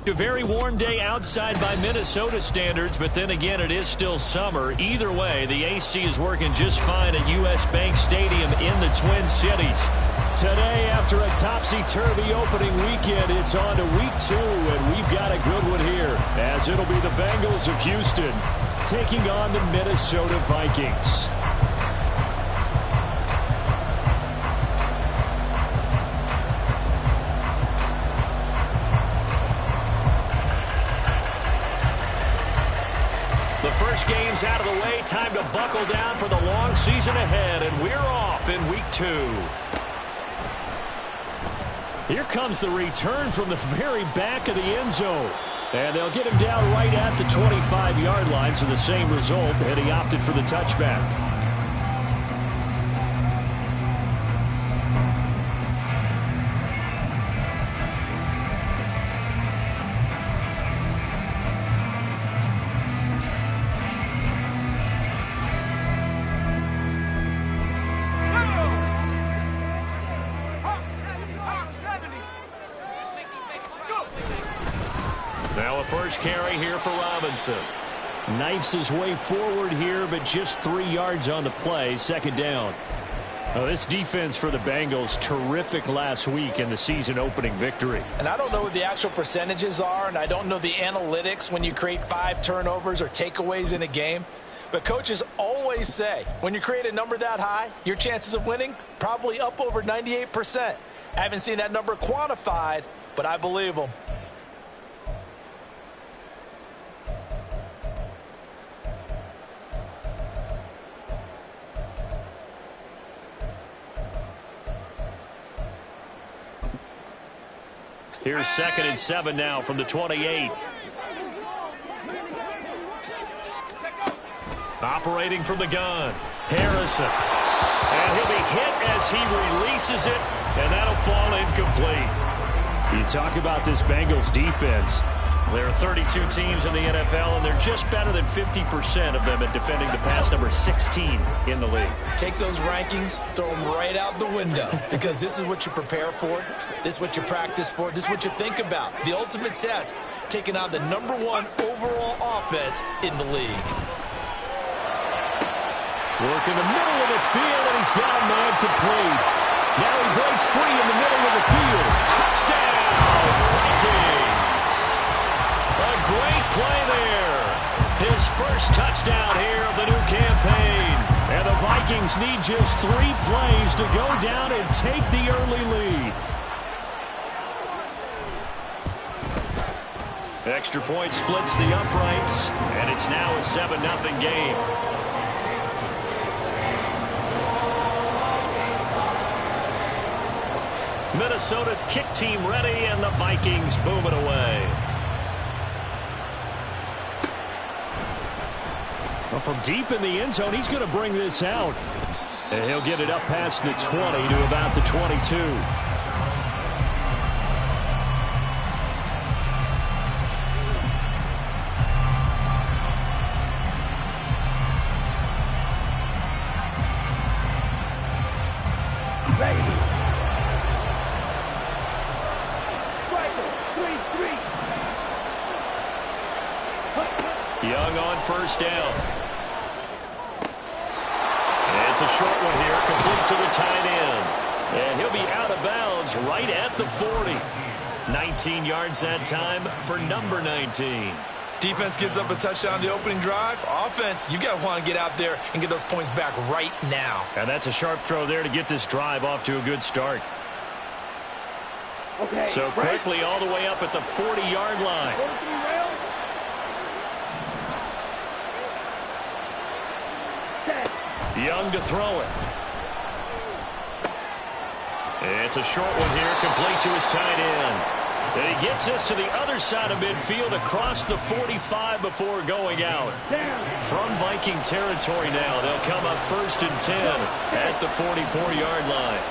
A very warm day outside by Minnesota standards, but then again, it is still summer. Either way, the AC is working just fine at U.S. Bank Stadium in the Twin Cities. Today, after a topsy-turvy opening weekend, it's on to week 2, and we've got a good one here, as it'll be the Bengals of Houston taking on the Minnesota Vikings. The first game's out of the way. Time to buckle down for the long season ahead, and we're off in week 2. Here comes the return from the very back of the end zone. And they'll get him down right at the 25-yard line, so the same result, and he opted for the touchback. Now a first carry here for Robinson. Knifes his way forward here, but just 3 yards on the play. Second down. Oh, this defense for the Bengals, terrific last week in the season-opening victory. And I don't know what the actual percentages are, and I don't know the analytics when you create 5 turnovers or takeaways in a game. But coaches always say, when you create a number that high, your chances of winning probably up over 98%. I haven't seen that number quantified, but I believe them. Here's 2nd and 7 now from the 28. Operating from the gun, Harrison. And he'll be hit as he releases it, and that'll fall incomplete. You talk about this Bengals defense. There are 32 teams in the NFL, and they're just better than 50% of them at defending the pass, number 16 in the league. Take those rankings, throw them right out the window, because this is what you prepare for, this is what you practice for, this is what you think about. The ultimate test, taking on the #1 overall offense in the league. Work in the middle of the field, and he's got a man complete. Now he breaks free in the middle of the field. Touchdown, Vikings! A great play there. His first touchdown here of the new campaign. And the Vikings need just 3 plays to go down and take the early lead. Extra point splits the uprights, and it's now a 7-0 game. Minnesota's kick team ready, and the Vikings boom it away. Well, from deep in the end zone, he's going to bring this out. And he'll get it up past the 20 to about the 22. Young on first down. It's a short one here, complete to the tight end. And he'll be out of bounds right at the 40. 19 yards that time for number 19. Defense gives up a touchdown the opening drive. Offense, you got to want to get out there and get those points back right now. And that's a sharp throw there to get this drive off to a good start. Okay, so quickly all the way up at the 40-yard line. Young to throw it. It's a short one here, complete to his tight end. And he gets us to the other side of midfield across the 45 before going out. From Viking territory now, they'll come up 1st and 10 at the 44-yard line.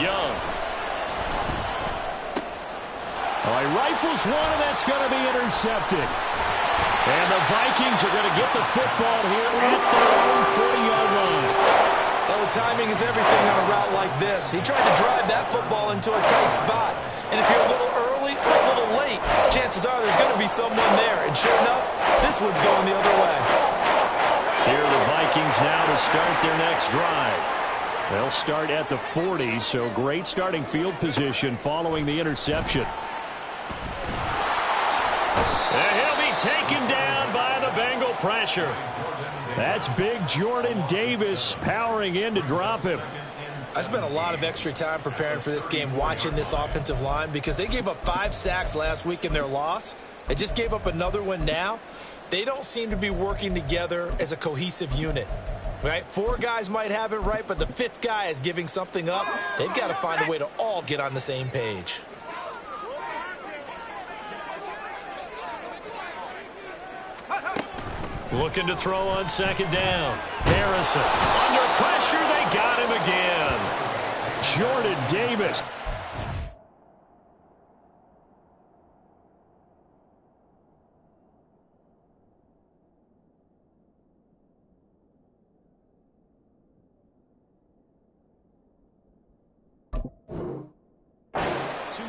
Young. Oh, he rifles one, and that's going to be intercepted. And the Vikings are going to get the football here at their own 40-yard line. Well, the timing is everything on a route like this. He tried to drive that football into a tight spot. And if you're a little early or a little late, chances are there's going to be someone there. And sure enough, this one's going the other way. Here are the Vikings now to start their next drive. They'll start at the 40, so great starting field position following the interception. And he'll be taken down by the Bengal pressure. That's big Jordan Davis powering in to drop him. I spent a lot of extra time preparing for this game watching this offensive line because they gave up 5 sacks last week in their loss. They just gave up another one now. They don't seem to be working together as a cohesive unit. Right? 4 guys might have it right, but the 5th guy is giving something up. They've got to find a way to all get on the same page. Looking to throw on second down. Harrison under pressure. They got him again. Jordan Davis.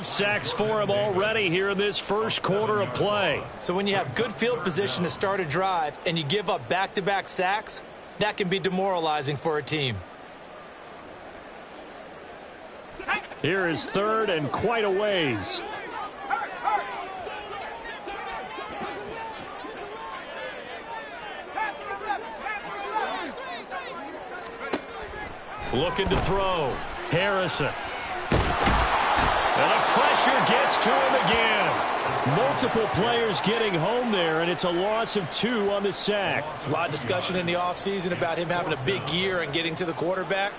Sacks for him already here in this first quarter of play. So when you have good field position to start a drive and you give up back-to-back sacks, that can be demoralizing for a team. Here is third and quite a ways. Looking to throw. Harrison. And the pressure gets to him again. Multiple players getting home there, and it's a loss of 2 on the sack. There's a lot of discussion in the offseason about him having a big year and getting to the quarterback.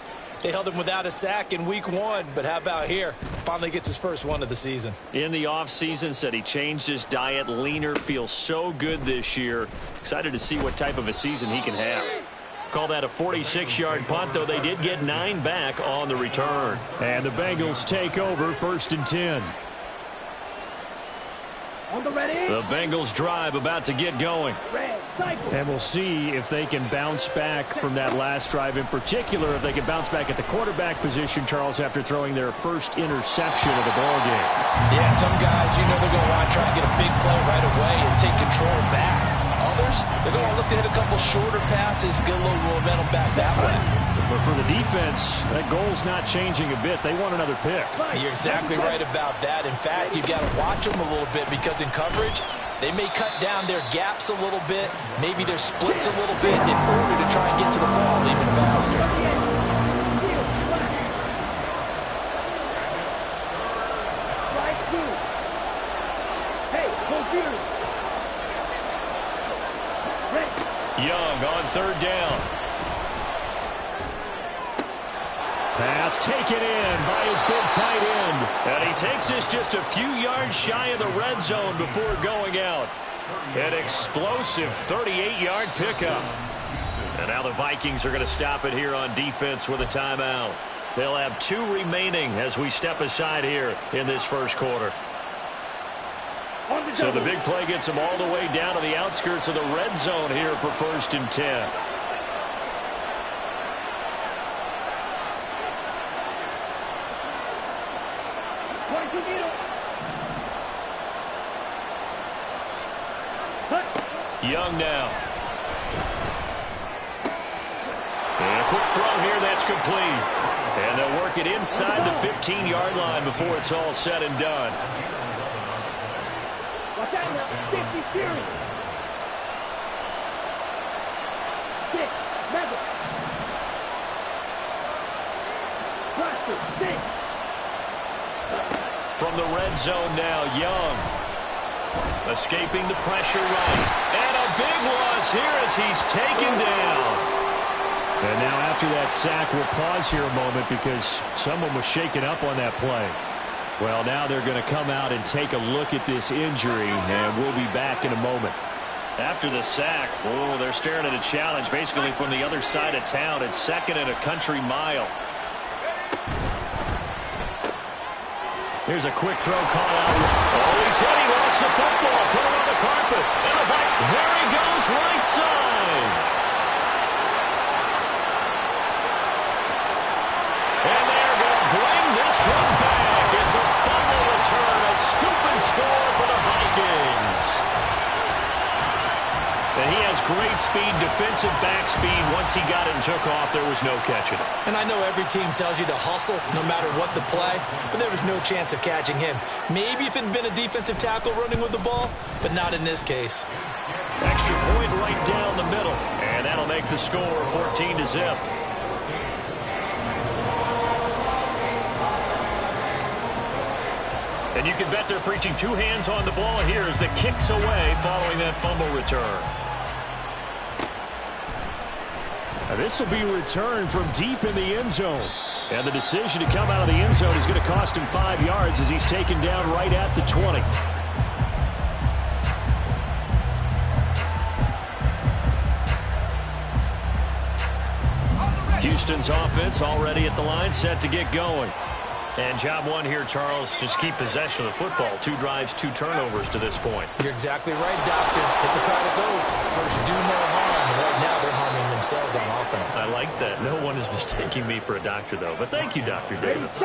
They held him without a sack in week 1, but how about here? Finally gets his first one of the season. In the offseason, said he changed his diet, leaner, feels so good this year. Excited to see what type of a season he can have. Call that a 46-yard punt, though they did get 9 back on the return. And the Bengals take over 1st and 10. The Bengals drive about to get going. And we'll see if they can bounce back from that last drive. In particular, if they can bounce back at the quarterback position, Charles, after throwing their first interception of the ball game. Yeah, some guys, you know, they're going to want to try and get a big play right away and take control back. Others, they're going to look to hit a couple shorter passes, get a little momentum back that way. But for the defense, that goal's not changing a bit. They want another pick. You're exactly right about that. In fact, you've got to watch them a little bit because in coverage, they may cut down their gaps a little bit, maybe their splits a little bit in order to try and get to the ball even faster. Young on 3rd down. Pass taken in by his big tight end. And he takes this just a few yards shy of the red zone before going out. An explosive 38-yard pickup. And now the Vikings are going to stop it here on defense with a timeout. They'll have 2 remaining as we step aside here in this first quarter. So the big play gets them all the way down to the outskirts of the red zone here for 1st and 10. Young now. And a quick throw here that's complete. And they'll work it inside the 15-yard line before it's all said and done. From the red zone now, Young. Escaping the pressure right. And a big loss here as he's taken down. And now after that sack, we'll pause here a moment because someone was shaken up on that play. Well, now they're going to come out and take a look at this injury, and we'll be back in a moment. After the sack, oh, they're staring at a challenge basically from the other side of town. It's 2nd and a country mile. Here's a quick throw caught out. Oh, he's hit. He lost the football. Put him on the carpet. And there he goes, right side. And there great speed, defensive back speed. Once he got it and took off, there was no catching it. And I know every team tells you to hustle no matter what the play, but there was no chance of catching him. Maybe if it had been a defensive tackle running with the ball, but not in this case. Extra point right down the middle, and that'll make the score 14-0. And you can bet they're preaching two hands on the ball here as the kick's away following that fumble return. Now this will be returned from deep in the end zone. And the decision to come out of the end zone is going to cost him 5 yards as he's taken down right at the 20. Houston's offense already at the line, set to get going. And job one here, Charles, just keep possession of the football. 2 drives, 2 turnovers to this point. You're exactly right, Doctor. Hippocratic oath. First, do no harm. Right now, they're harming themselves on offense. I like that. No one is mistaking me for a doctor, though. But thank you, Dr. Davis.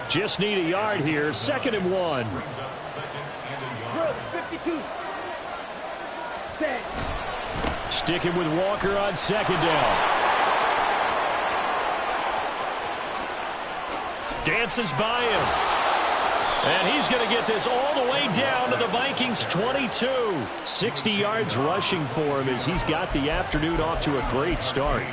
Just need a yard here. 2nd and 1. 52. Sticking with Walker on 2nd down. Dances by him. And he's going to get this all the way down to the Vikings 22. 60 yards rushing for him as he's got the afternoon off to a great start.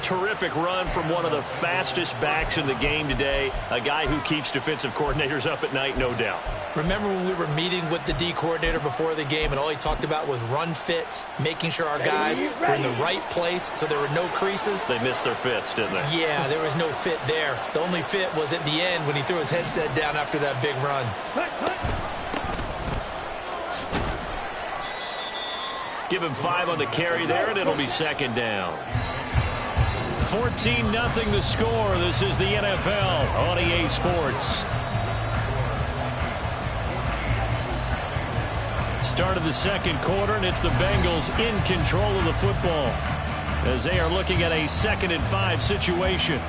Terrific run from one of the fastest backs in the game today. A guy who keeps defensive coordinators up at night, no doubt. Remember when we were meeting with the D coordinator before the game and all he talked about was run fits, making sure our guys were in the right place so there were no creases? They missed their fits, didn't they? Yeah, there was no fit there. The only fit was at the end when he threw his headset down after that big run. Give him 5 on the carry there, and it'll be 2nd down. 14-0 the score. This is the NFL on EA Sports. Start of the 2nd quarter, and it's the Bengals in control of the football as they are looking at a 2nd and 5 situation.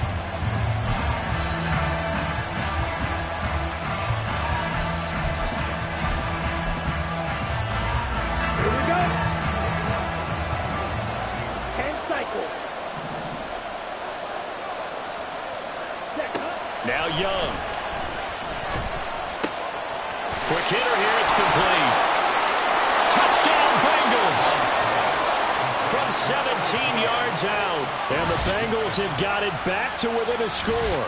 Now Young. Quick hitter here. It's complete. Touchdown Bengals. From 17 yards out. And the Bengals have got it back to within a score.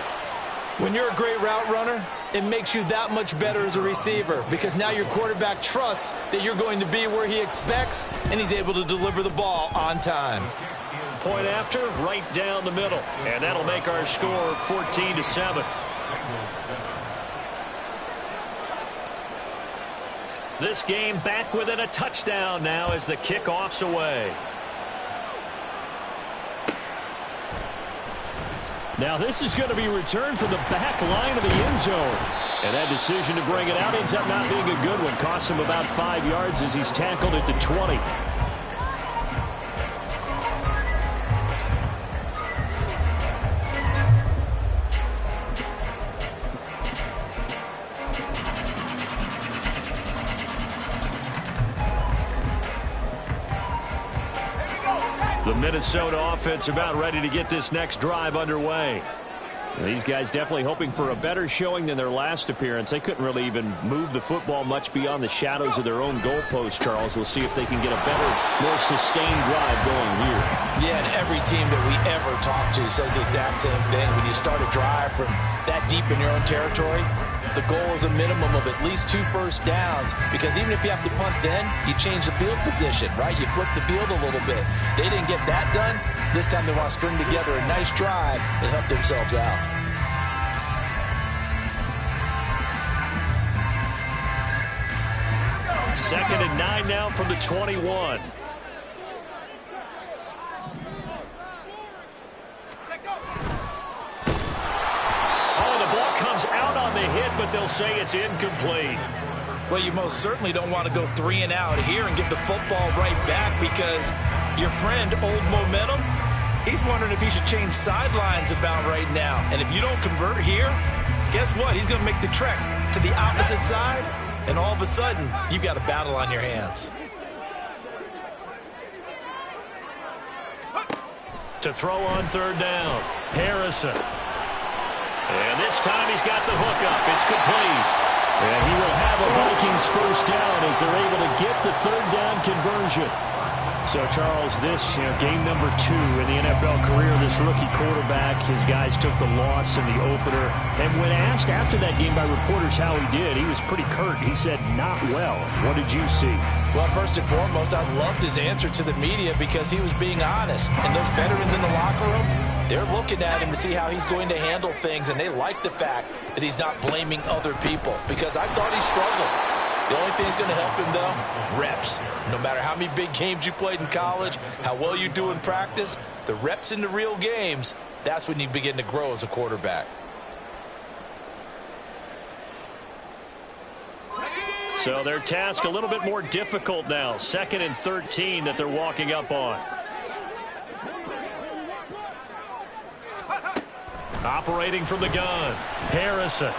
When you're a great route runner, it makes you that much better as a receiver because now your quarterback trusts that you're going to be where he expects and he's able to deliver the ball on time. Point after, right down the middle. And that'll make our score 14-7. This game back within a touchdown now as the kickoff's away. Now this is going to be returned from the back line of the end zone. And that decision to bring it out ends up not being a good one. Costs him about 5 yards as he's tackled at the 20. The Minnesota offense about ready to get this next drive underway. These guys definitely hoping for a better showing than their last appearance. They couldn't really even move the football much beyond the shadows of their own goalpost, Charles. We'll see if they can get a better, more sustained drive going here. Yeah, and every team that we ever talk to says the exact same thing. When you start a drive from that deep in your own territory, the goal is a minimum of at least 2 first downs, because even if you have to punt then, you change the field position, right? You flip the field a little bit. They didn't get that done. This time they want to string together a nice drive and help themselves out. Second and 9 now from the 21. Out on the hit, but they'll say it's incomplete. Well, you most certainly don't want to go 3 and out here and give the football right back, because your friend, Old Momentum, he's wondering if he should change sidelines about right now. And if you don't convert here, guess what? He's going to make the trek to the opposite side, and all of a sudden, you've got a battle on your hands. To throw on third down. Harrison. And this time he's got the hook up. It's complete. And he will have a Vikings first down as they're able to get the third down conversion. So, Charles, this game number 2 in the NFL career, this rookie quarterback, his guys took the loss in the opener. And when asked after that game by reporters how he did, he was pretty curt. He said, not well. What did you see? Well, first and foremost, I loved his answer to the media because he was being honest. And those veterans in the locker room, they're looking at him to see how he's going to handle things, and they like the fact that he's not blaming other people because I thought he struggled. The only thing that's going to help him, though, reps. No matter how many big games you played in college, how well you do in practice, the reps in the real games, that's when you begin to grow as a quarterback. So their task a little bit more difficult now. 2nd and 13 that they're walking up on. Operating from the gun. Harrison.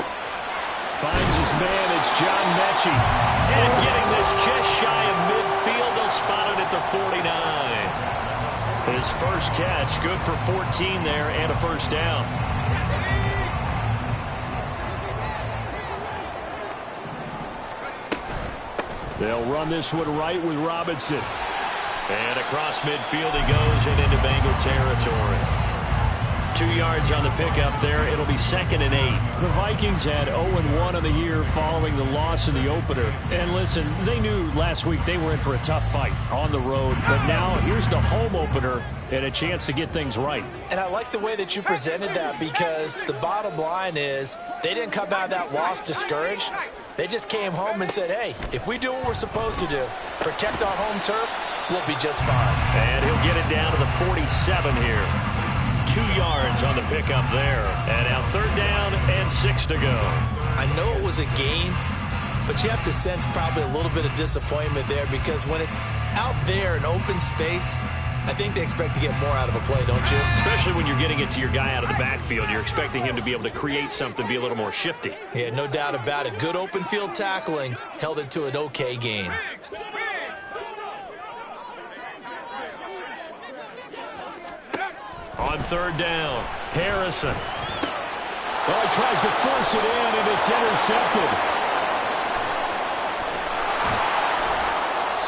Finds his man. It's John Mechie. And getting this just shy of midfield. They'll spot it at the 49. His first catch. Good for 14 there and a first down. They'll run this one right with Robinson. And across midfield he goes and into Bengal territory. 2 yards on the pickup there. It'll be 2nd and 8. The Vikings had 0-1 on the year following the loss in the opener. And listen, they knew last week they were in for a tough fight on the road. But now here's the home opener and a chance to get things right. And I like the way that you presented that because the bottom line is they didn't come out of that loss discouraged. They just came home and said, hey, if we do what we're supposed to do, protect our home turf, we'll be just fine. And he'll get it down to the 47 here. 2 yards on the pickup there. And now 3rd down and 6 to go. I know it was a game, but you have to sense probably a little bit of disappointment there because when it's out there in open space, I think they expect to get more out of a play, don't you? Especially when you're getting it to your guy out of the backfield. You're expecting him to be able to create something, be a little more shifty. Yeah, no doubt about it. Good open field tackling held it to an okay game. On 3rd down, Harrison. Well, he tries to force it in, and it's intercepted.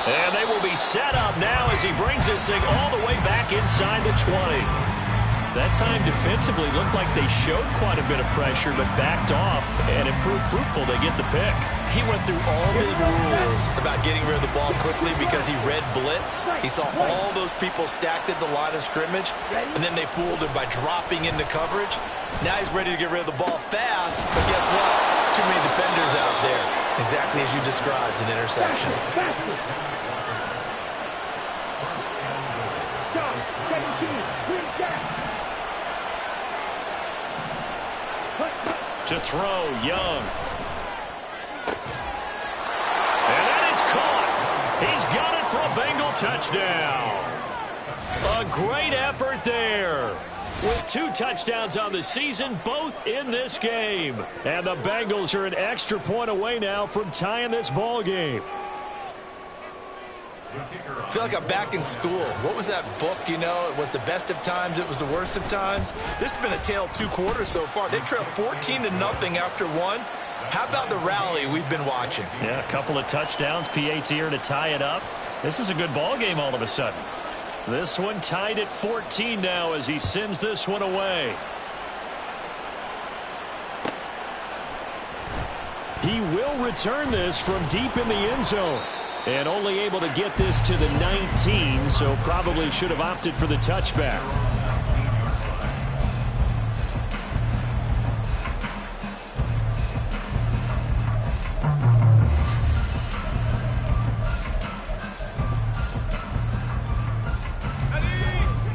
And they will be set up now as he brings this thing all the way back inside the 20. That time defensively looked like they showed quite a bit of pressure, but backed off, and it proved fruitful. They get the pick. He went through all his rules about getting rid of the ball quickly because he read blitz. He saw all those people stacked at the line of scrimmage, and then they fooled him by dropping into coverage. Now he's ready to get rid of the ball fast, but guess what? Too many defenders out there. Exactly as you described, an interception. To throw, Young. And that is caught. He's got it for a Bengal touchdown. A great effort there. With 2 touchdowns on the season, both in this game. And the Bengals are an extra point away now from tying this ball game. I feel like I'm back in school. What was that book, you know? It was the best of times. It was the worst of times. This has been a tale of 2 quarters so far. They trailed 14-0 after 1. How about the rally we've been watching? Yeah, a couple of touchdowns. PAT here to tie it up. This is a good ball game all of a sudden. This one tied at 14 now as he sends this one away. He will return this from deep in the end zone. And only able to get this to the 19, so probably should have opted for the touchback.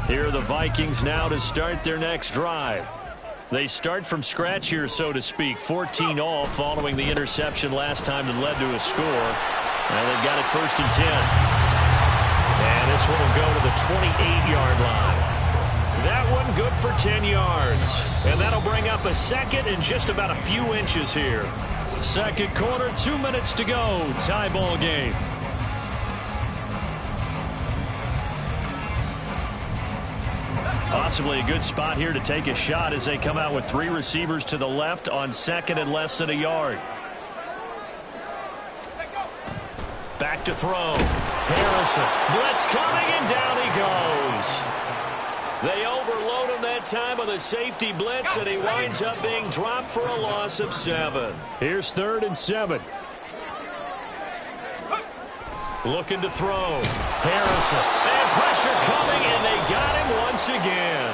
Here are the Vikings now to start their next drive. They start from scratch here, so to speak. 14 all following the interception last time that led to a score. Well, they've got it 1st and 10. And this one will go to the 28-yard line. That one good for 10 yards. And that'll bring up a 2nd and just about a few inches here. 2nd quarter, 2 minutes to go. Tie ball game. possibly a good spot here to take a shot as they come out with 3 receivers to the left on second and less than a yard. Back to throw. Harrison. Blitz coming, and down he goes. They overload him that time with a safety blitz, and he winds up being dropped for a loss of 7. Here's 3rd and 7. Looking to throw. Harrison. And pressure coming, and they got him once again.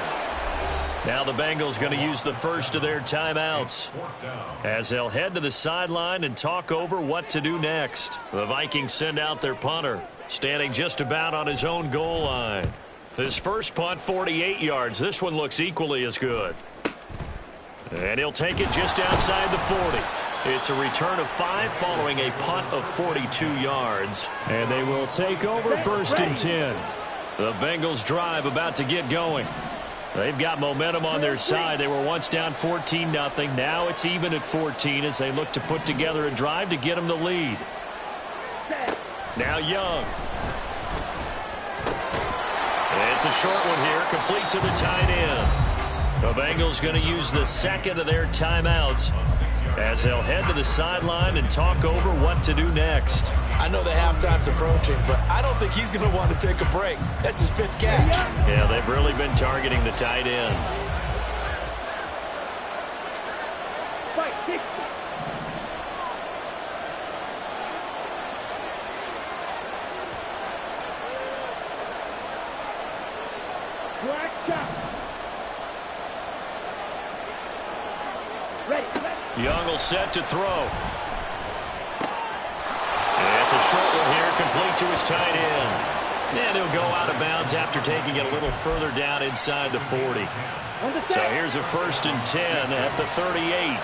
Now the Bengals going to use the first of their timeouts as they'll head to the sideline and talk over what to do next. The Vikings send out their punter, standing just about on his own goal line. His first punt, 48 yards. This one looks equally as good. And he'll take it just outside the 40. It's a return of 5 following a punt of 42 yards. And they will take over 1st and 10. The Bengals drive about to get going. They've got momentum on their side. They were once down 14-0. Now it's even at 14 as they look to put together a drive to get them the lead. Now Young. It's a short one here, complete to the tight end. The Bengals going to use the second of their timeouts as they'll head to the sideline and talk over what to do next. I know the halftime's approaching, but I don't think he's going to want to take a break. That's his 5th catch. Yeah, they've really been targeting the tight end. Young will set to throw. It's a short one here, complete to his tight end. And he'll go out of bounds after taking it a little further down inside the 40. So here's a 1st and 10 at the 38.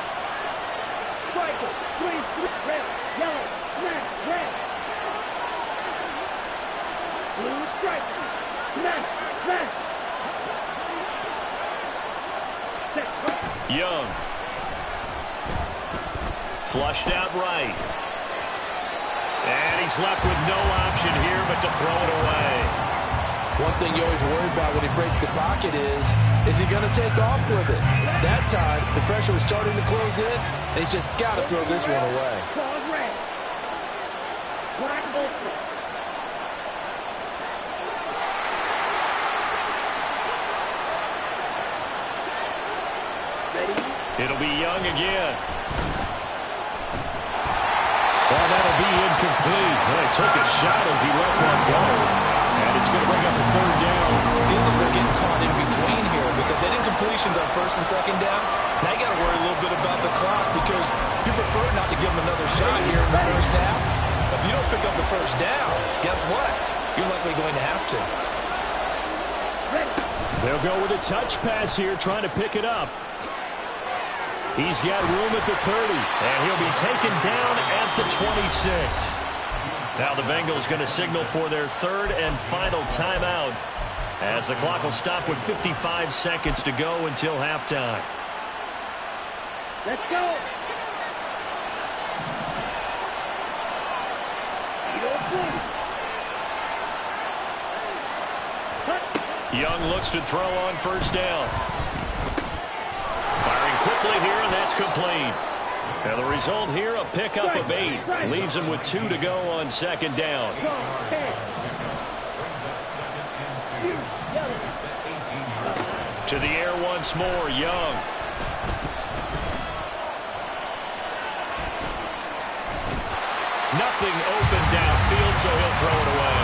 Young. Flushed out right. And he's left with no option here but to throw it away. One thing you always worry about when he breaks the pocket is he going to take off with it? That time, the pressure was starting to close in, and he's just got to throw this one away. It'll be Young again. Well, that'll be incomplete. Well, he took a shot as he let that go. And it's going to bring up a 3rd down. Feels like they're getting caught in between here because they didn't completions on 1st and 2nd down. Now you got to worry a little bit about the clock because you prefer not to give them another shot here in the 1st half. If you don't pick up the 1st down, guess what? You're likely going to have to. They'll go with a touch pass here, trying to pick it up. He's got room at the 30. And he'll be taken down at the 26. Now the Bengals going to signal for their 3rd and final timeout as the clock will stop with 55 seconds to go until halftime. Let's go. Young looks to throw on 1st down. Firing quickly here, and that's complete. And the result here, a pickup of 8. Leaves him with 2 to go on 2nd down. To the air once more, Young. Nothing open downfield, so he'll throw it away.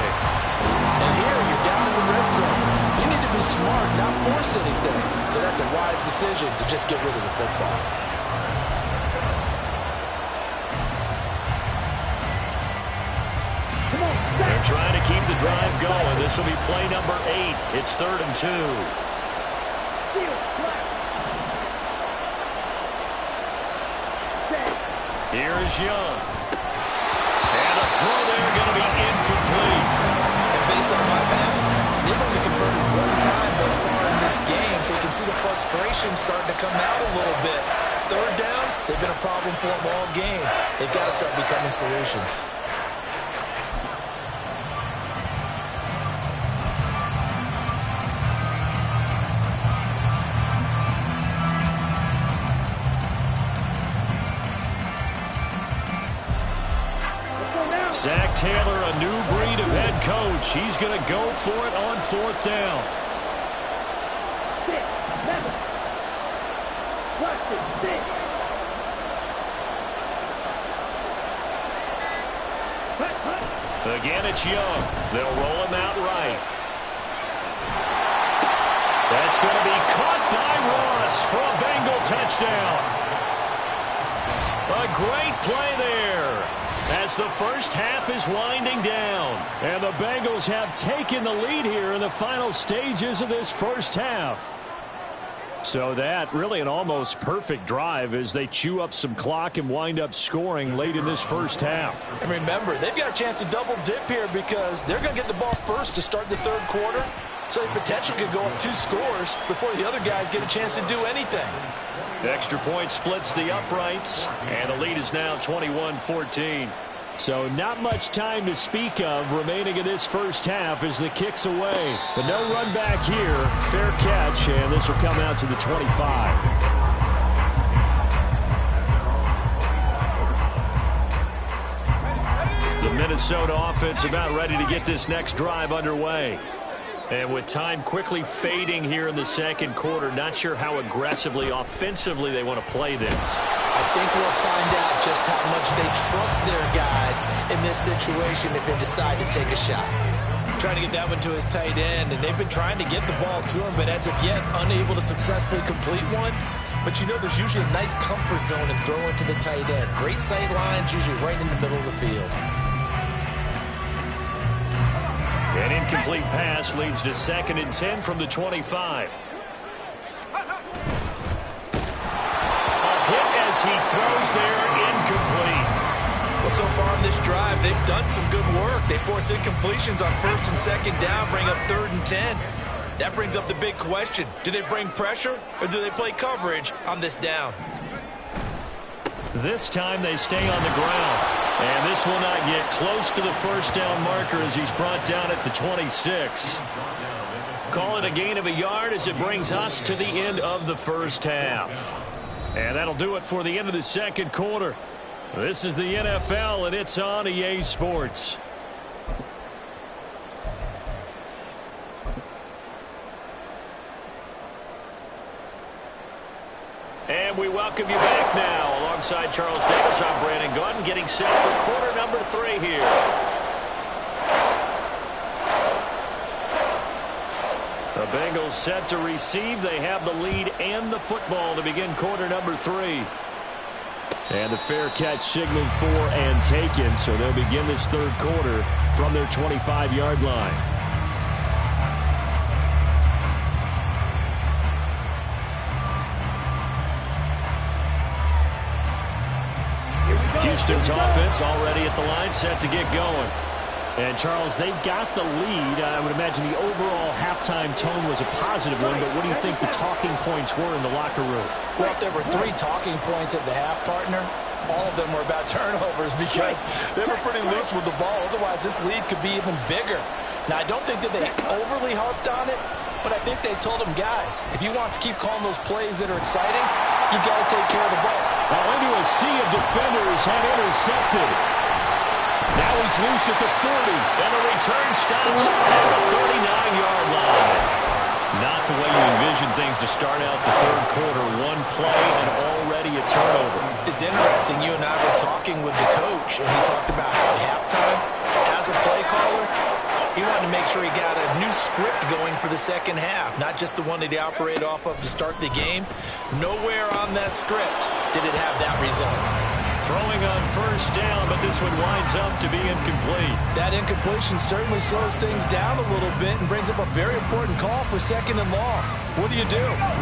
And here, you're down in the red zone. You need to be smart, not force anything. So that's a wise decision to just get rid of the football. They're trying to keep the drive going. This will be play number 8. It's 3rd and 2. Here is Young. And a throw there going to be incomplete. And based on my math, they've only converted 1 time thus far in this game, so you can see the frustration starting to come out a little bit. 3rd downs, they've been a problem for them all game. They've got to start becoming solutions. Zach Taylor, a new breed of head coach. He's going to go for it on 4th down. Again, it's Young. They'll roll him out right. That's going to be caught by Ross for a Bengal touchdown. A great play there as the first half is winding down. And the Bengals have taken the lead here in the final stages of this first half. So that really an almost perfect drive as they chew up some clock and wind up scoring late in this first half. And remember, they've got a chance to double dip here because they're going to get the ball first to start the 3rd quarter. So the potential could go up 2 scores before the other guys get a chance to do anything. The extra point splits the uprights, and the lead is now 21-14. So not much time to speak of remaining in this first half as the kick's away. But no run back here. Fair catch, and this will come out to the 25. The Minnesota offense about ready to get this next drive underway. And with time quickly fading here in the 2nd quarter, not sure how aggressively, offensively they want to play this. I think we'll find out just how much they trust their guys in this situation if they decide to take a shot. Trying to get that one to his tight end, and they've been trying to get the ball to him, but as of yet, unable to successfully complete one. But you know there's usually a nice comfort zone in throwing to the tight end. Great sight lines, usually right in the middle of the field. An incomplete pass leads to 2nd and 10 from the 25. As he throws there, incomplete. Well, so far in this drive, they've done some good work. They force incompletions on 1st and 2nd down, bring up 3rd and 10. That brings up the big question. Do they bring pressure or do they play coverage on this down? This time they stay on the ground. And this will not get close to the 1st down marker as he's brought down at the 26. Call it a gain of a yard as it brings us to the end of the first half. And that'll do it for the end of the 2nd quarter. This is the NFL, and it's on EA Sports. And we welcome you back now. Alongside Charles Davis, I'm Brandon Gaudin, getting set for quarter number 3 here. The Bengals set to receive. They have the lead and the football to begin quarter number 3. And the fair catch signaled for and taken, so they'll begin this 3rd quarter from their 25-yard line. Houston's offense already at the line, set to get going. And, Charles, they've got the lead. I would imagine the overall halftime tone was a positive one, but what do you think the talking points were in the locker room? Well, if there were 3 talking points at the half, partner, all of them were about turnovers because they were pretty loose with the ball. Otherwise, this lead could be even bigger. Now, I don't think that they overly harped on it, but I think they told them, guys, if you want to keep calling those plays that are exciting, you've got to take care of the ball. Now into a sea of defenders and intercepted. Now he's loose at the 40, and the return stops at the 39-yard line. Not the way you envision things to start out the 3rd quarter. 1 play and already a turnover. It's interesting. You and I were talking with the coach, and he talked about how at halftime, as a play caller, he wanted to make sure he got a new script going for the 2nd half, not just the one that he operated off of to start the game. Nowhere on that script did it have that result. Throwing on 1st down, but this one winds up to be incomplete. That incompletion certainly slows things down a little bit and brings up a very important call for 2nd and long. What do?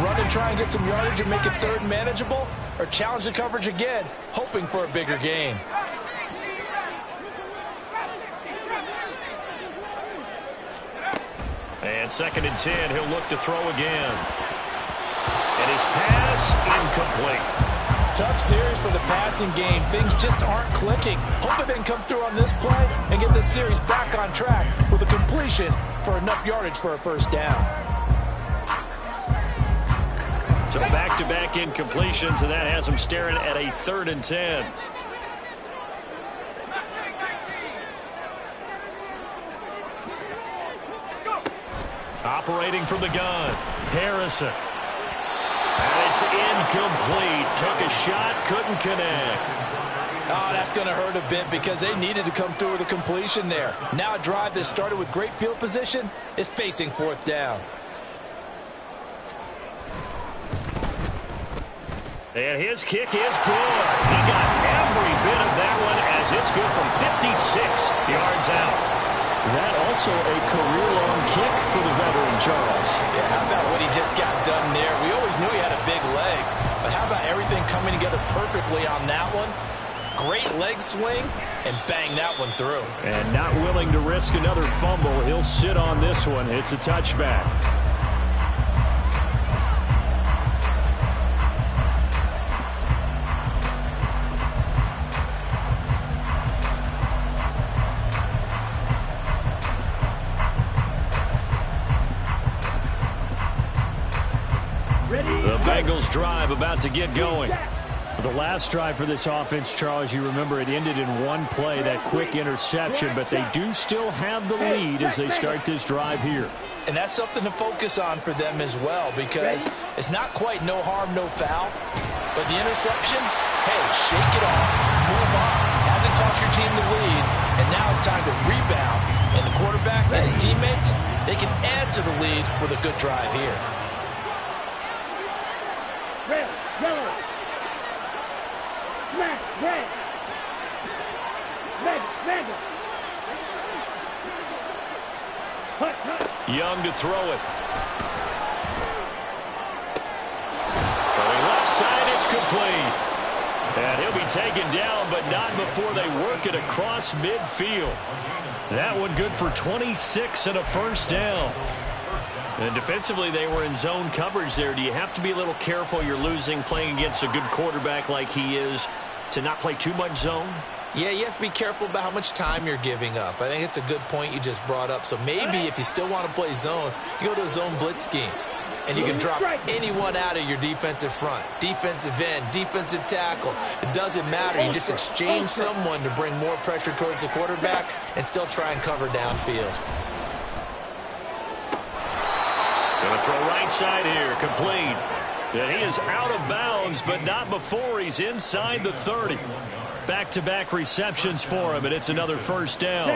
Run and try and get some yardage and make it 3rd manageable, or challenge the coverage again, hoping for a bigger gain? And 2nd and 10, he'll look to throw again. And his pass, incomplete. Tough series for the passing game. Things just aren't clicking. Hoping they can come through on this play and get this series back on track with a completion for enough yardage for a 1st down. So back-to-back incompletions, and that has them staring at a 3rd and 10. operating from the gun. Harrison. And it's incomplete. Took a shot, couldn't connect. Oh, that's going to hurt a bit because they needed to come through with a completion there. Now a drive that started with great field position is facing fourth down. And his kick is good. He got every bit of that one as it's good from 56 yards out. That also a career-long kick for the veteran, Charles. Yeah, how about what he just got done there? We always knew he had a big leg, but how about everything coming together perfectly on that one? Great leg swing, and bang that one through. And not willing to risk another fumble. He'll sit on this one. It's a touchback. The Bengals drive about to get going. The last drive for this offense, Charles, you remember it ended in one play, that quick interception, but they do still have the lead as they start this drive here. And that's something to focus on for them as well because it's not quite no harm, no foul. But the interception, hey, shake it off, move on. Hasn't cost your team the lead, and now it's time to rebound. And the quarterback and his teammates, they can add to the lead with a good drive here. Young to throw it. Throwing left side, it's complete. And he'll be taken down, but not before they work it across midfield. That one good for 26 and a first down. And defensively, they were in zone coverage there. Do you have to be a little careful you're losing playing against a good quarterback like he is to not play too much zone? Yeah, you have to be careful about how much time you're giving up. I think it's a good point you just brought up. So maybe if you still want to play zone, you go to a zone blitz scheme. And you can drop anyone out of your defensive front. Defensive end, defensive tackle. It doesn't matter. You just exchange someone to bring more pressure towards the quarterback and still try and cover downfield. Going to throw right side here, complete. And he is out of bounds, but not before he's inside the 30. Back-to-back receptions for him, and it's another first down.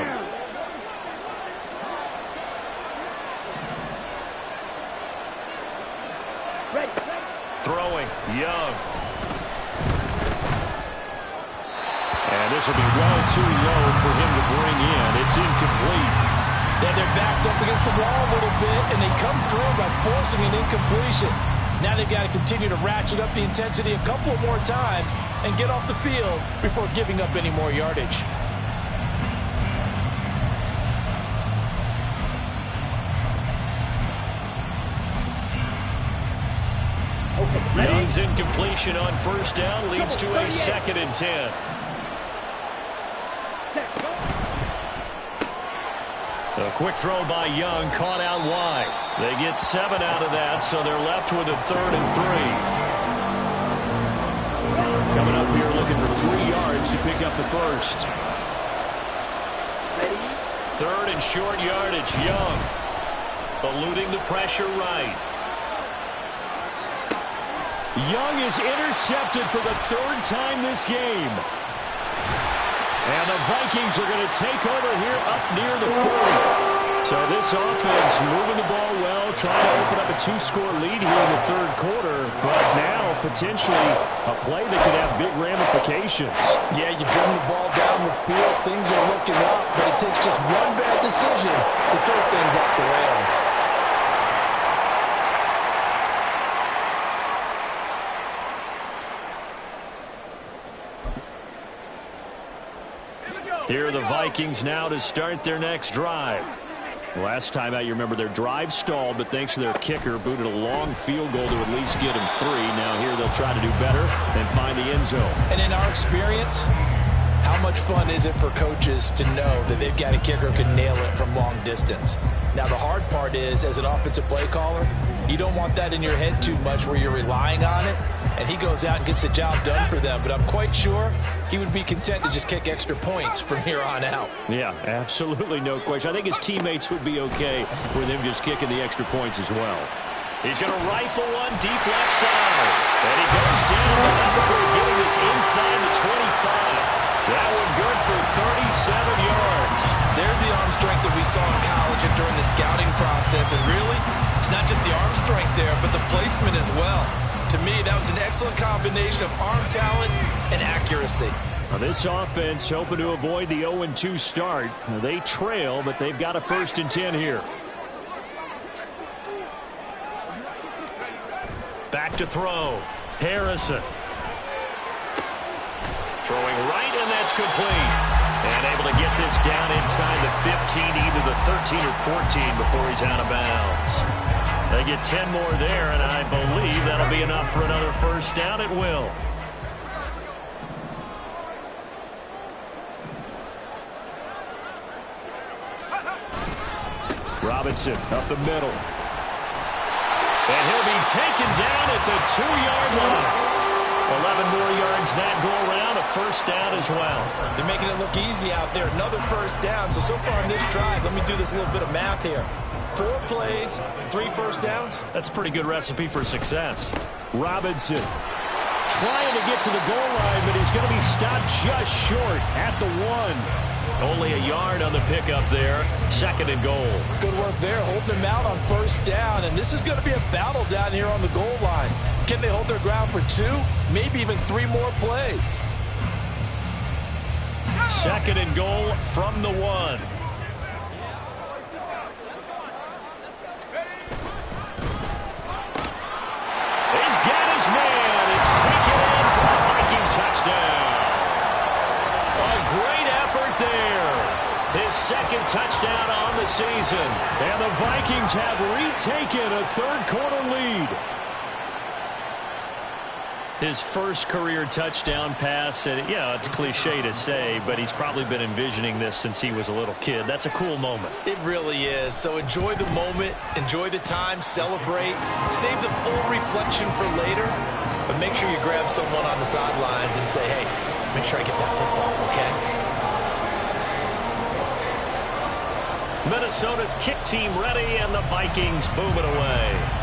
Throwing, Young. And this will be well too low for him to bring in. It's incomplete. Then their back's up against the wall a little bit, and they come through by forcing an incompletion. Now they've got to continue to ratchet up the intensity a couple of more times and get off the field before giving up any more yardage. Young's incompletion on first down leads to a 2nd and 10. A quick throw by Young, caught out wide. They get 7 out of that, so they're left with a 3rd and 3. Coming up here looking for 3 yards to pick up the first. 3rd and short yardage, Young. Eluding the pressure right. Young is intercepted for the 3rd time this game. And the Vikings are going to take over here up near the 40. So this offense moving the ball well, trying to open up a 2-score lead here in the 3rd quarter. But now potentially a play that could have big ramifications. Yeah, you've driven the ball down the field. Things are looking up, but it takes just one bad decision to throw things off the rails. Here are the Vikings now to start their next drive. Last time out, you remember their drive stalled, but thanks to their kicker, booted a long field goal to at least get him 3. Now here they'll try to do better and find the end zone. And in our experience, How much fun is it for coaches to know that they've got a kicker who can nail it from long distance? Now, the hard part is, as an offensive play caller, you don't want that in your head too much where you're relying on it, and he goes out and gets the job done for them. But I'm quite sure he would be content to just kick extra points from here on out. Yeah, absolutely no question. I think his teammates would be okay with him just kicking the extra points as well. He's going to rifle one deep left side. And he goes down the for getting this inside the 25. That one good for 37 yards. There's the arm strength that we saw in college and during the scouting process. And really, it's not just the arm strength there, but the placement as well. To me, that was an excellent combination of arm talent and accuracy. Now this offense hoping to avoid the 0-2 start. They trail, but they've got a 1st and 10 here. Back to throw. Harrison. Throwing right, and that's complete. And able to get this down inside the 15, either the 13 or 14 before he's out of bounds. They get 10 more there, and I believe that'll be enough for another 1st down. It will. Robinson up the middle. And he'll be taken down at the 2-yard line. 11 more yards that go around, a 1st down as well. They're making it look easy out there. Another 1st down. So far in this drive, let me do this little bit of math here. 4 plays, 3 1st downs. That's a pretty good recipe for success. Robinson trying to get to the goal line, but he's going to be stopped just short at the 1. Only a yard on the pickup there. 2nd and goal. Good work there, holding him out on 1st down. And this is going to be a battle down here on the goal line. Can they hold their ground for 2, maybe even 3 more plays? 2nd and goal from the 1. He's got his man. It's taken in for a Viking touchdown. A great effort there. His 2nd touchdown on the season. And the Vikings have retaken a 3rd-quarter lead. His 1st career touchdown pass, and yeah, it's cliche to say, but he's probably been envisioning this since he was a little kid. That's a cool moment. It really is. So enjoy the moment, enjoy the time, celebrate, save the full reflection for later, but make sure you grab someone on the sidelines and say, hey, make sure I get that football, okay? Minnesota's kick team ready, and the Vikings boom it away.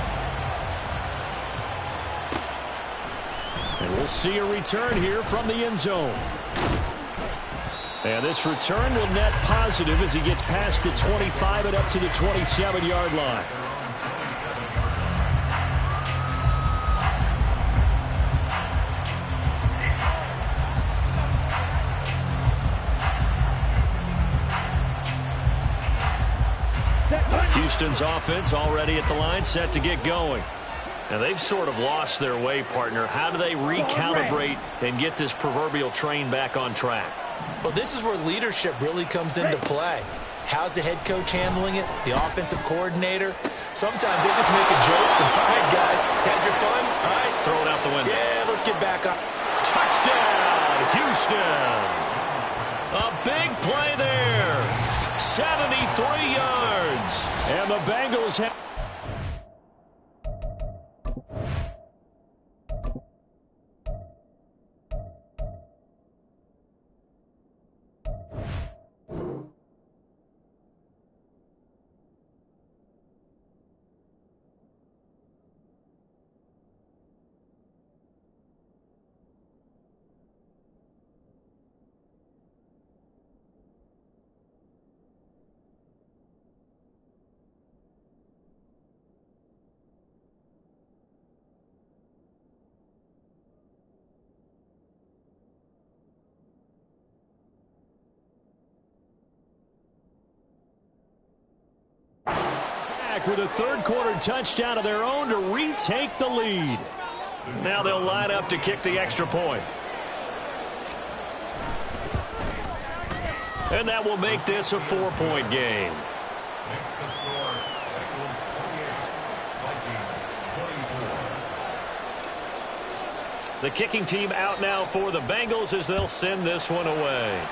And we'll see a return here from the end zone. And this return will net positive as he gets past the 25 and up to the 27-yard line. Houston's offense already at the line, set to get going. Now, they've sort of lost their way, partner. How do they recalibrate and get this proverbial train back on track? Well, this is where leadership really comes into play. How's the head coach handling it? The offensive coordinator? Sometimes they just make a joke. All right, guys, had your fun? All right. Throw it out the window. Yeah, let's get back on. Touchdown, Houston. A big play there. 73 yards. And the Bengals have... with a third-quarter touchdown of their own to retake the lead. Now they'll line up to kick the extra point. And that will make this a 4-point game. Makes the score Bengals 28, Vikings 24. The kicking team out now for the Bengals as they'll send this one away.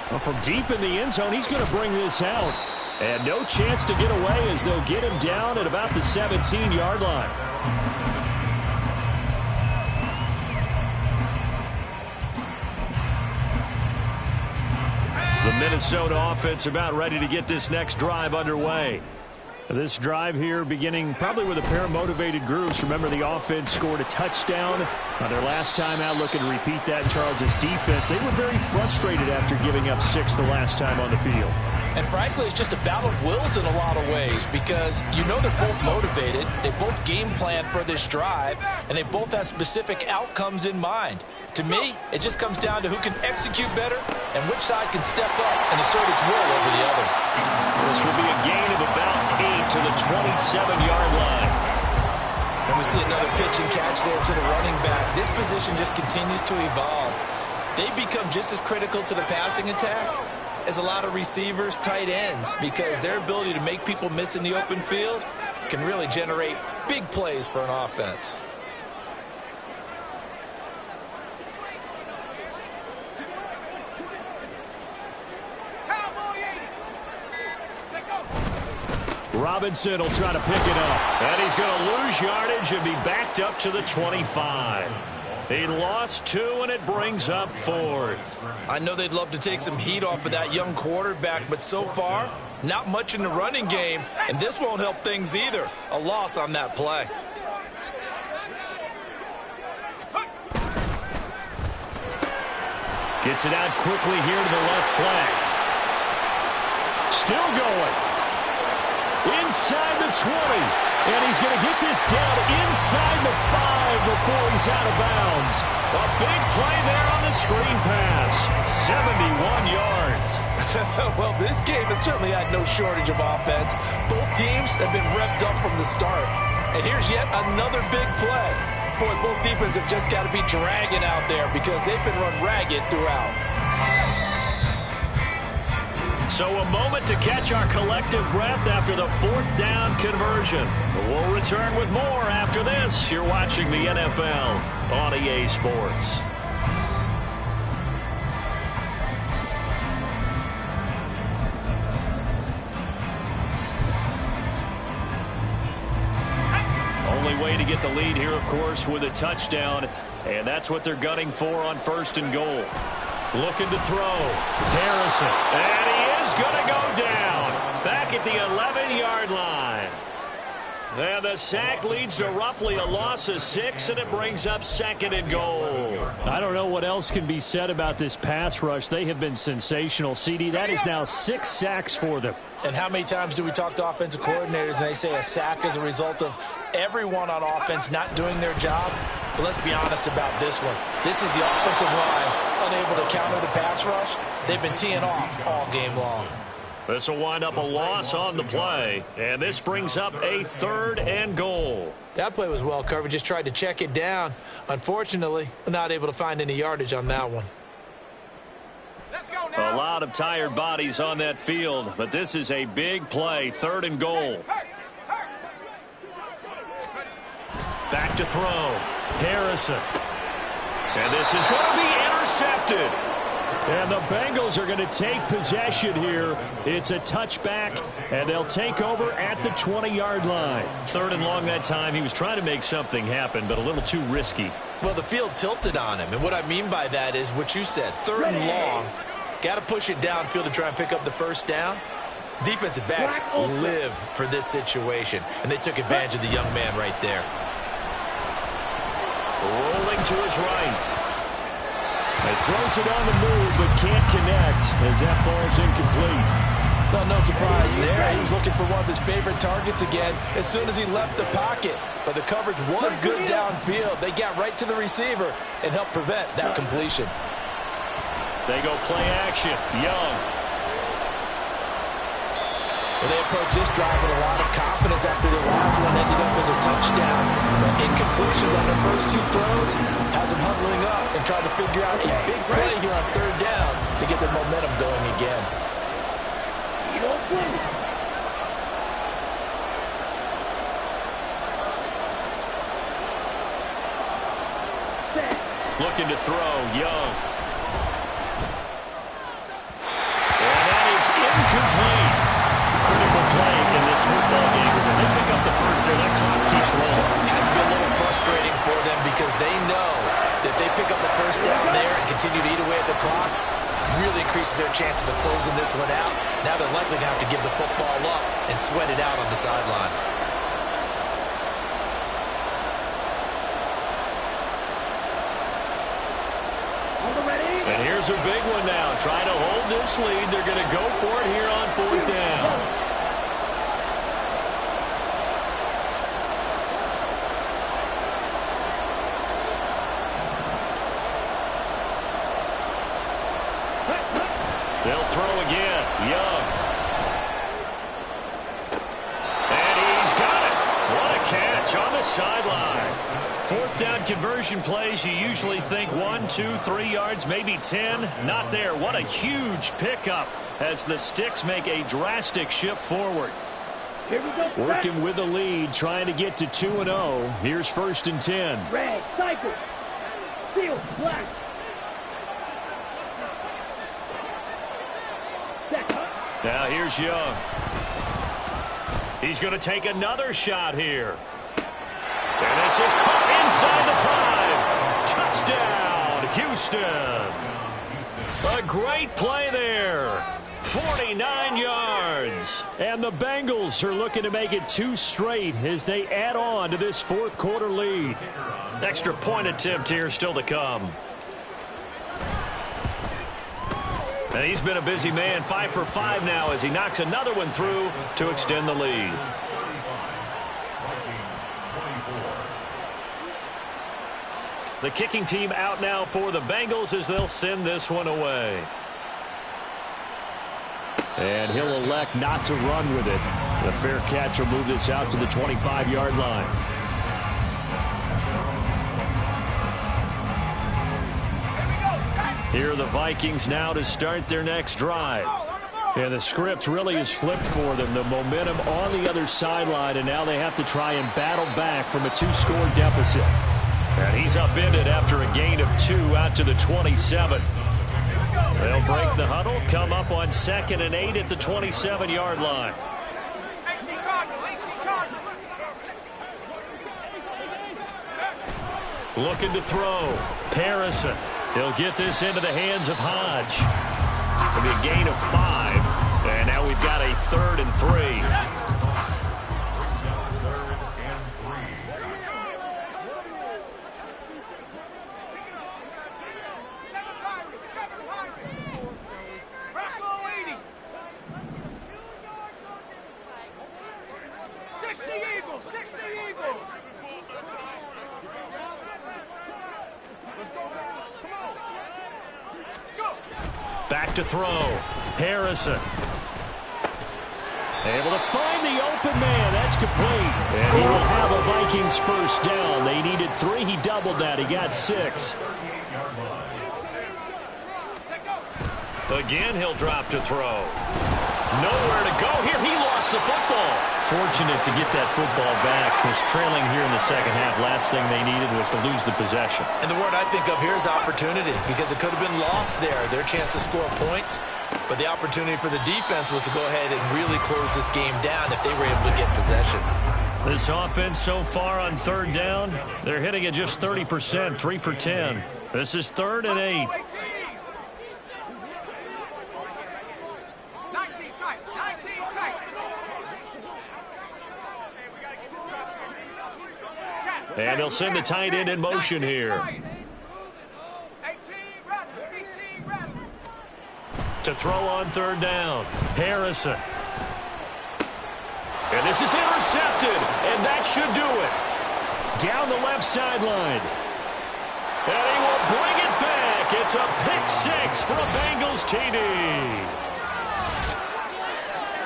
Well, from deep in the end zone, he's going to bring this out. And no chance to get away as they'll get him down at about the 17-yard line. The Minnesota offense about ready to get this next drive underway. This drive here beginning probably with a pair of motivated groups. Remember, the offense scored a touchdown on their last time out, looking to repeat that in Charles's defense. They were very frustrated after giving up 6 the last time on the field. And frankly, it's just a battle of wills in a lot of ways because you know they're both motivated, they both game plan for this drive, and they both have specific outcomes in mind. To me, it just comes down to who can execute better and which side can step up and assert its will over the other. This will be a gain of about 8 to the 27-yard line. And we see another pitch and catch there to the running back. This position just continues to evolve. They become just as critical to the passing attack as a lot of receivers, tight ends, because their ability to make people miss in the open field can really generate big plays for an offense. Robinson will try to pick it up. And he's going to lose yardage and be backed up to the 25. He lost 2, and it brings up 4th. I know they'd love to take some heat off of that young quarterback, but so far, not much in the running game, and this won't help things either. A loss on that play. Gets it out quickly here to the left flank. Still going. Inside the 20. And he's going to get this down inside the 5 before he's out of bounds. A big play there on the screen pass. 71 yards. Well, this game has certainly had no shortage of offense. Both teams have been revved up from the start. And here's yet another big play. Boy, both defenses have just got to be dragging out there because they've been run ragged throughout. So a moment to catch our collective breath after the 4th down conversion. We'll return with more after this. You're watching the NFL on EA Sports. Only way to get the lead here, of course, with a touchdown. And that's what they're gunning for on 1st and goal. Looking to throw. Harrison. And he is going to go down. Back at the 11-yard line. And the sack leads to roughly a loss of 6, and it brings up 2nd and goal. I don't know what else can be said about this pass rush. They have been sensational, CD. That is now 6 sacks for them. And how many times do we talk to offensive coordinators and they say a sack is a result of everyone on offense not doing their job? But let's be honest about this one. This is the offensive line unable to counter the pass rush. They've been teeing off all game long. This will wind up a loss on the play, and this brings up a 3rd and goal. That play was well covered. Just tried to check it down. Unfortunately, not able to find any yardage on that one. A lot of tired bodies on that field, but this is a big play. 3rd and goal. Back to throw. Harrison. And this is going to be intercepted. And the Bengals are going to take possession here. It's a touchback, and they'll take over at the 20-yard line. 3rd and long that time. He was trying to make something happen, but a little too risky. Well, the field tilted on him, and what I mean by that is what you said. 3rd and long. Got to push it downfield to try and pick up the 1st down. Defensive backs live for this situation, and they took advantage of the young man right there. Rolling to his right. He throws it on the move, but can't connect as that falls incomplete. Well, no surprise there. He was looking for one of his favorite targets again as soon as he left the pocket. But the coverage was good downfield. They got right to the receiver and helped prevent that completion. They go play action. Young. Well, they approach this drive with a lot of confidence after their last one ended up as a touchdown. But incompletions on their first 2 throws has them huddling up and trying to figure out a big play here on 3rd down to get their momentum going again. Looking to throw, Young. And that is incomplete. Critical play in this football game because if they pick up the first there, that clock keeps rolling. Has been a little frustrating for them because they know that if they pick up a first down there and continue to eat away at the clock, really increases their chances of closing this one out. Now they're likely going to have to give the football up and sweat it out on the sideline. And here's a big one now. Trying to hold this lead. They're going to go for it here on 4th down. They'll throw again. Young. And he's got it. What a catch on the sideline. 4th down conversion plays, you usually think 1, 2, 3 yards, maybe 10. Not there. What a huge pickup as the Sticks make a drastic shift forward. Working with the lead, trying to get to 2-0. Here's 1st and 10. Red, cycle, steel, black. Now here's Young. He's going to take another shot here. And this is caught inside the 5. Touchdown, Houston. A great play there. 49 yards. And the Bengals are looking to make it 2 straight as they add on to this 4th quarter lead. Extra point attempt here still to come. And he's been a busy man, 5 for 5 now as he knocks another one through to extend the lead. The kicking team out now for the Bengals as they'll send this one away. And he'll elect not to run with it. The fair catch will move this out to the 25-yard line. Here are the Vikings now to start their next drive. And the script really is flipped for them. The momentum on the other sideline, and now they have to try and battle back from a 2-score deficit. And he's upended after a gain of 2 out to the 27. They'll break the huddle, come up on 2nd and 8 at the 27-yard line. Looking to throw. Harrison. He'll get this into the hands of Hodge. It'll be a gain of 5. And now we've got a 3rd and 3. Back to throw. Harrison. Able to find the open man. That's complete. And he will have a Vikings first down. They needed 3. He doubled that. He got 6. Again, he'll drop to throw. Nowhere to go here. He lost the football. Fortunate to get that football back. Because trailing here in the second half, last thing they needed was to lose the possession. And the word I think of here is opportunity, because it could have been lost there. Their chance to score points, but the opportunity for the defense was to go ahead and really close this game down if they were able to get possession. This offense so far on 3rd down, they're hitting at just 30%, 3 for 10. This is 3rd and 8. And they'll send the tight end in motion here. To throw on 3rd down. Harrison. And this is intercepted. And that should do it. Down the left sideline. And he will bring it back. It's a pick 6 for a Bengals TD.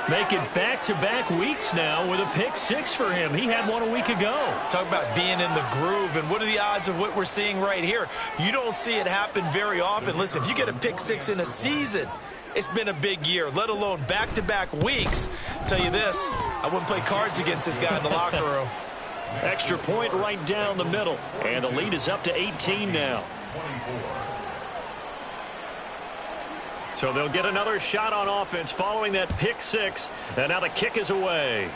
Make it back-to-back weeks now with a pick 6 for him. He had one a week ago. Talk about being in the groove, and what are the odds of what we're seeing right here? You don't see it happen very often. Listen, if you get a pick 6 in a season, it's been a big year, let alone back-to-back weeks. Tell you this, I wouldn't play cards against this guy in the locker room. Extra point right down the middle, and the lead is up to 18 now. So they'll get another shot on offense following that pick six. And now the kick is away.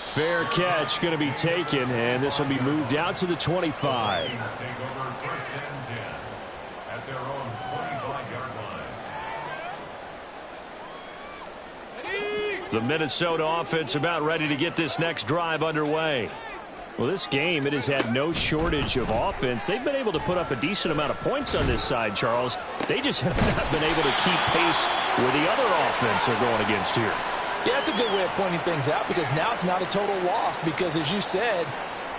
Fair catch going to be taken, and this will be moved out to the 25. Take over first and 10 at their own 25-yard line. The Minnesota offense about ready to get this next drive underway. Well, this game, it has had no shortage of offense. They've been able to put up a decent amount of points on this side, Charles. They just have not been able to keep pace with the other offense they're going against here. Yeah, it's a good way of pointing things out because now it's not a total loss because, as you said,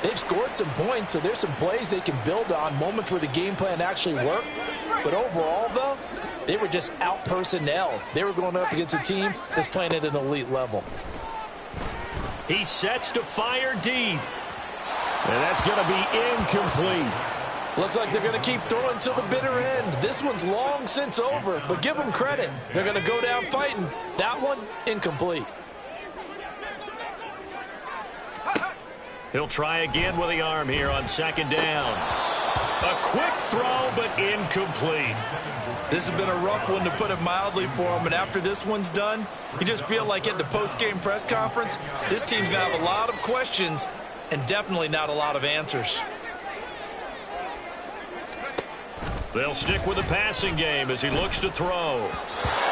they've scored some points, so there's some plays they can build on, moments where the game plan actually worked. But overall, though, they were just out-personnel. They were going up against a team that's playing at an elite level. He sets to fire deep. And that's going to be incomplete. Looks like they're going to keep throwing till the bitter end. This one's long since over, but give them credit. They're going to go down fighting. That one, incomplete. He'll try again with the arm here on second down. A quick throw, but incomplete. This has been a rough one, to put it mildly, for him. And after this one's done, you just feel like at the post-game press conference, this team's going to have a lot of questions and definitely not a lot of answers. They'll stick with the passing game as he looks to throw.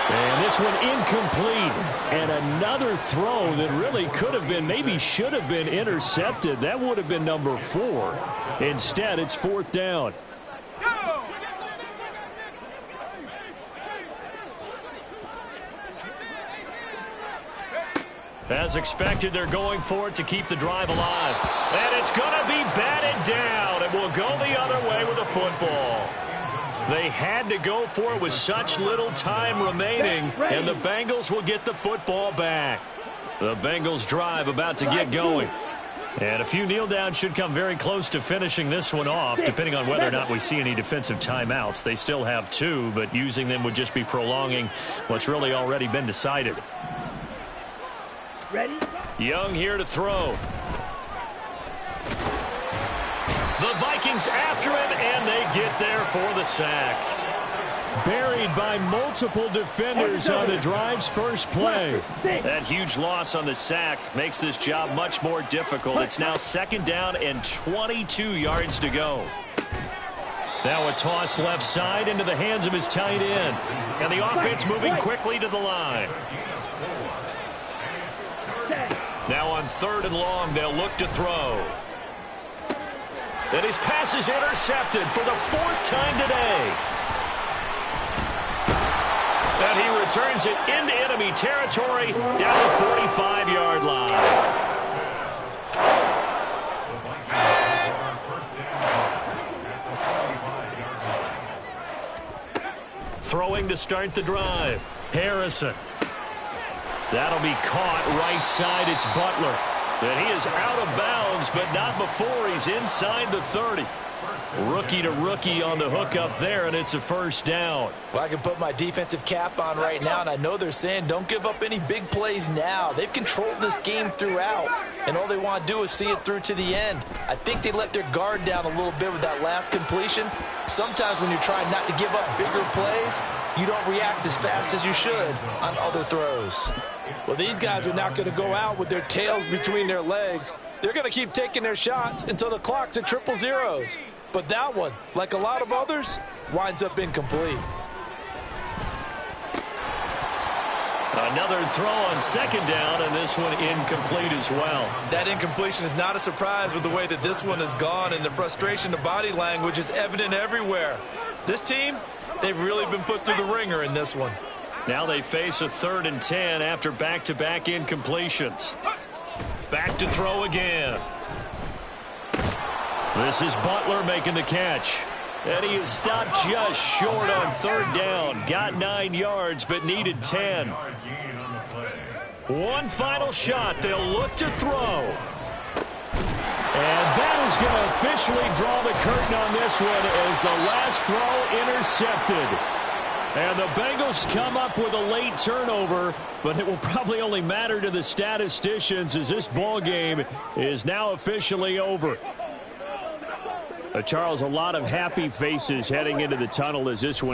And this one incomplete. And another throw that really could have been, maybe should have been intercepted. That would have been number 4. Instead, it's fourth down. As expected, they're going for it to keep the drive alive. And it's going to be batted down. It will go the other way with the football. They had to go for it with such little time remaining, and the Bengals will get the football back. The Bengals drive about to get going. And a few kneel downs should come very close to finishing this one off, depending on whether or not we see any defensive timeouts. They still have 2, but using them would just be prolonging what's really already been decided. Ready? Young here to throw. The Vikings after him, and they get there for the sack. Buried by multiple defenders on the drive's first play. That huge loss on the sack makes this job much more difficult. It's now second down and 22 yards to go. Now a toss left side into the hands of his tight end. And the offense moving quickly to the line. Now on third and long, they'll look to throw. And his pass is intercepted for the 4th time today. And he returns it into enemy territory down the 45-yard line. Throwing to start the drive. Harrison. That'll be caught right side. It's Butler. And he is out of bounds, but not before he's inside the 30. Rookie to rookie on the hook up there, and it's a first down. Well, I can put my defensive cap on right now, and I know they're saying don't give up any big plays now. They've controlled this game throughout, and all they want to do is see it through to the end. I think they let their guard down a little bit with that last completion. Sometimes when you're trying not to give up bigger plays, you don't react as fast as you should on other throws. Well, these guys are not going to go out with their tails between their legs. They're going to keep taking their shots until the clock's at 000. But that one, like a lot of others, winds up incomplete. Another throw on second down, and this one incomplete as well. That incompletion is not a surprise with the way that this one has gone, and the frustration, the body language is evident everywhere. This team, they've really been put through the ringer in this one. Now they face a 3rd and 10 after back-to-back incompletions. Back to throw again. This is Butler making the catch. And he is stopped just short on 3rd down. Got 9 yards, but needed 10. One final shot. They'll look to throw. And that is going to officially draw the curtain on this one as the last throw intercepted. And the Bengals come up with a late turnover, but it will probably only matter to the statisticians as this ball game is now officially over. Charles, a lot of happy faces heading into the tunnel as this one